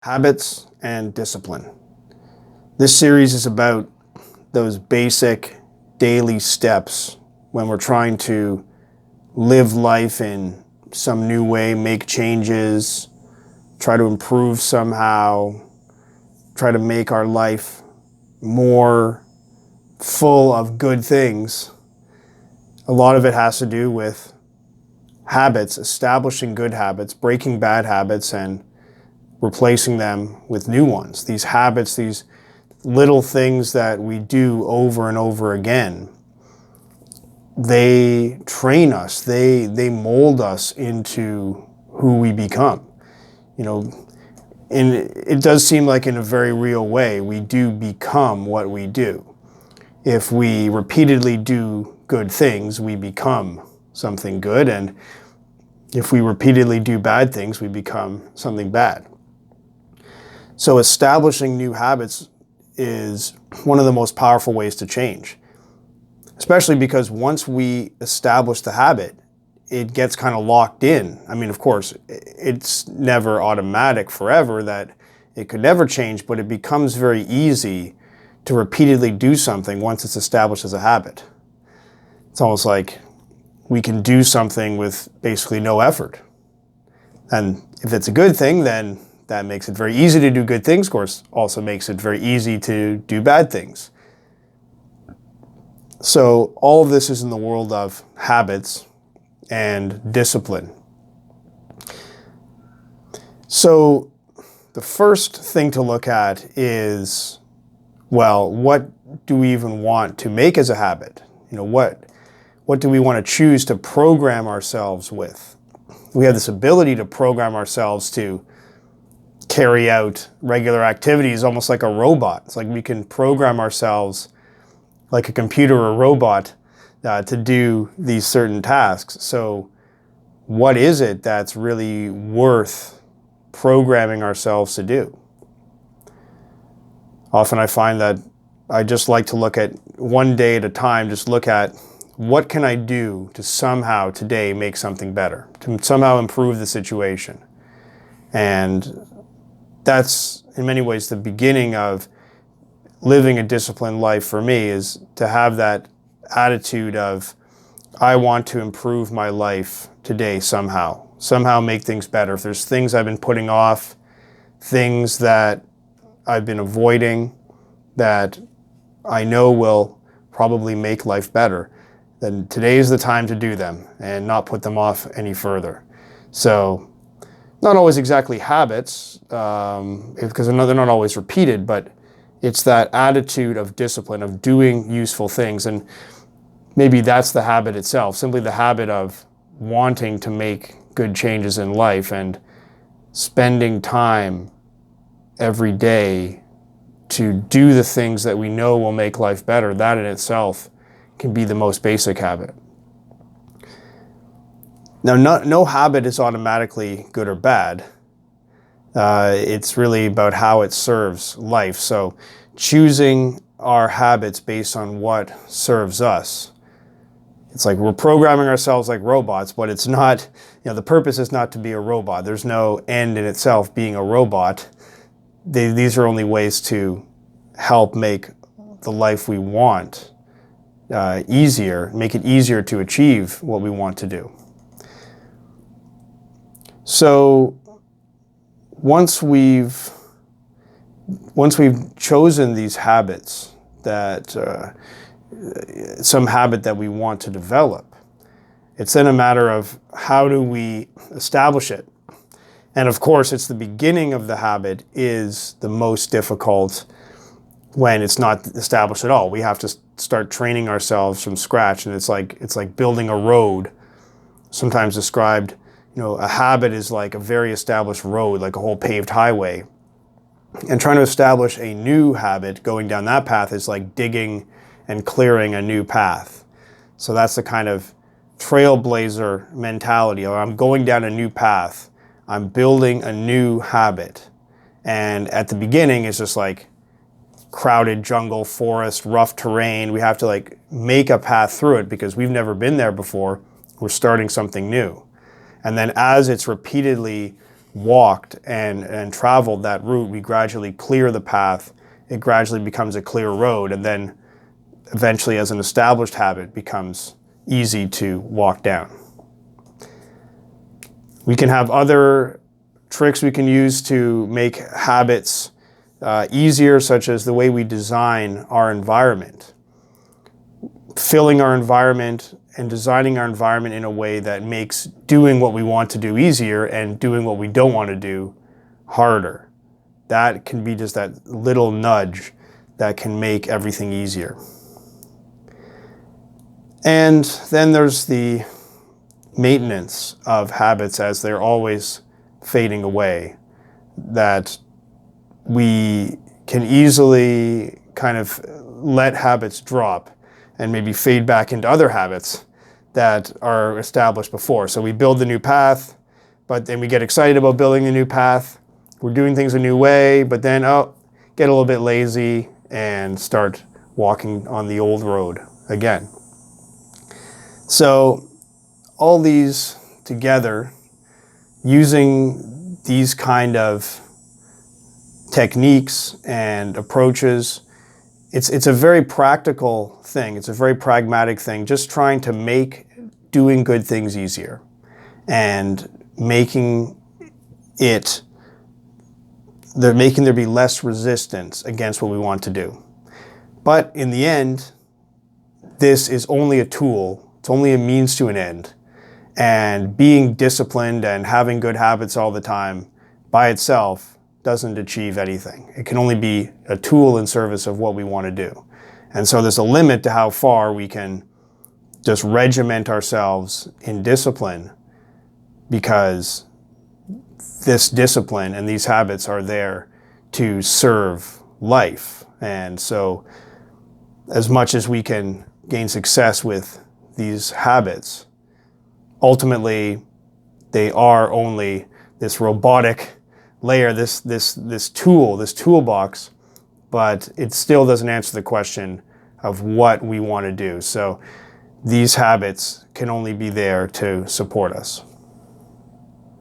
Habits and discipline. This series is about those basic daily steps when we're trying to live life in some new way, make changes, try to improve somehow, try to make our life more full of good things. A lot of it has to do with habits, establishing good habits, breaking bad habits, and replacing them with new ones. These habits, these little things that we do over and over again, they train us, they mold us into who we become. You know, and it does seem like in a very real way, we do become what we do. If we repeatedly do good things, we become something good, and if we repeatedly do bad things, we become something bad. So establishing new habits is one of the most powerful ways to change, especially because once we establish the habit, it gets kind of locked in. I mean, of course, it's never automatic forever that it could never change, but it becomes very easy to repeatedly do something once it's established as a habit. It's almost like we can do something with basically no effort. And if it's a good thing, then that makes it very easy to do good things. Of course, also makes it very easy to do bad things. So all of this is in the world of habits and discipline. So the first thing to look at is, well, what do we even want to make as a habit? What do we want to choose to program ourselves with? We have this ability to program ourselves to carry out regular activities almost like a robot. It's like we can program ourselves like a computer or a robot to do these certain tasks. So what is it that's really worth programming ourselves to do? Often I find that I just like to look at one day at a time, just look at what can I do to somehow today make something better, to somehow improve the situation. And that's in many ways the beginning of living a disciplined life for me, is to have that attitude of, I want to improve my life today somehow make things better. If there's things I've been putting off, things that I've been avoiding that I know will probably make life better, then today is the time to do them and not put them off any further. So not always exactly habits, because they're not always repeated, but it's that attitude of discipline, of doing useful things. And maybe that's the habit itself, simply the habit of wanting to make good changes in life and spending time every day to do the things that we know will make life better. That in itself can be the most basic habit. Now, no habit is automatically good or bad. It's really about how it serves life. So choosing our habits based on what serves us. It's like we're programming ourselves like robots, but it's not, the purpose is not to be a robot. There's no end in itself being a robot. These are only ways to help make the life we want easier, make it easier to achieve what we want to do. So once we've chosen these habits, that some habit that we want to develop, it's then a matter of how do we establish it. And of course, it's the beginning of the habit is the most difficult when it's not established at all. We have to start training ourselves from scratch, and it's like building a road. Sometimes described, a habit is like a very established road, like a whole paved highway. And trying to establish a new habit going down that path is like digging and clearing a new path. So that's the kind of trailblazer mentality. I'm going down a new path. I'm building a new habit. And at the beginning, it's just like crowded jungle, forest, rough terrain. We have to like make a path through it because we've never been there before. We're starting something new. And then as it's repeatedly walked and traveled that route, we gradually clear the path. It gradually becomes a clear road, and then eventually, as an established habit, becomes easy to walk down. We can have other tricks we can use to make habits easier, such as the way we design our environment. Filling our environment and designing our environment in a way that makes doing what we want to do easier and doing what we don't want to do harder. That can be just that little nudge that can make everything easier. And then there's the maintenance of habits as they're always fading away, that we can easily kind of let habits drop and maybe fade back into other habits that are established before. So we build the new path, but then we get excited about building the new path. We're doing things a new way, but then, get a little bit lazy and start walking on the old road again. So all these together, using these kind of techniques and approaches, it's a very practical thing. It's a very pragmatic thing, just trying to make doing good things easier and making there be less resistance against what we want to do. But in the end, this is only a tool. It's only a means to an end. And being disciplined and having good habits all the time by itself doesn't achieve anything. It can only be a tool in service of what we want to do. And so there's a limit to how far we can just regiment ourselves in discipline, because this discipline and these habits are there to serve life. And so as much as we can gain success with these habits, ultimately they are only this robotic layer, this toolbox, but it still doesn't answer the question of what we want to do. So these habits can only be there to support us.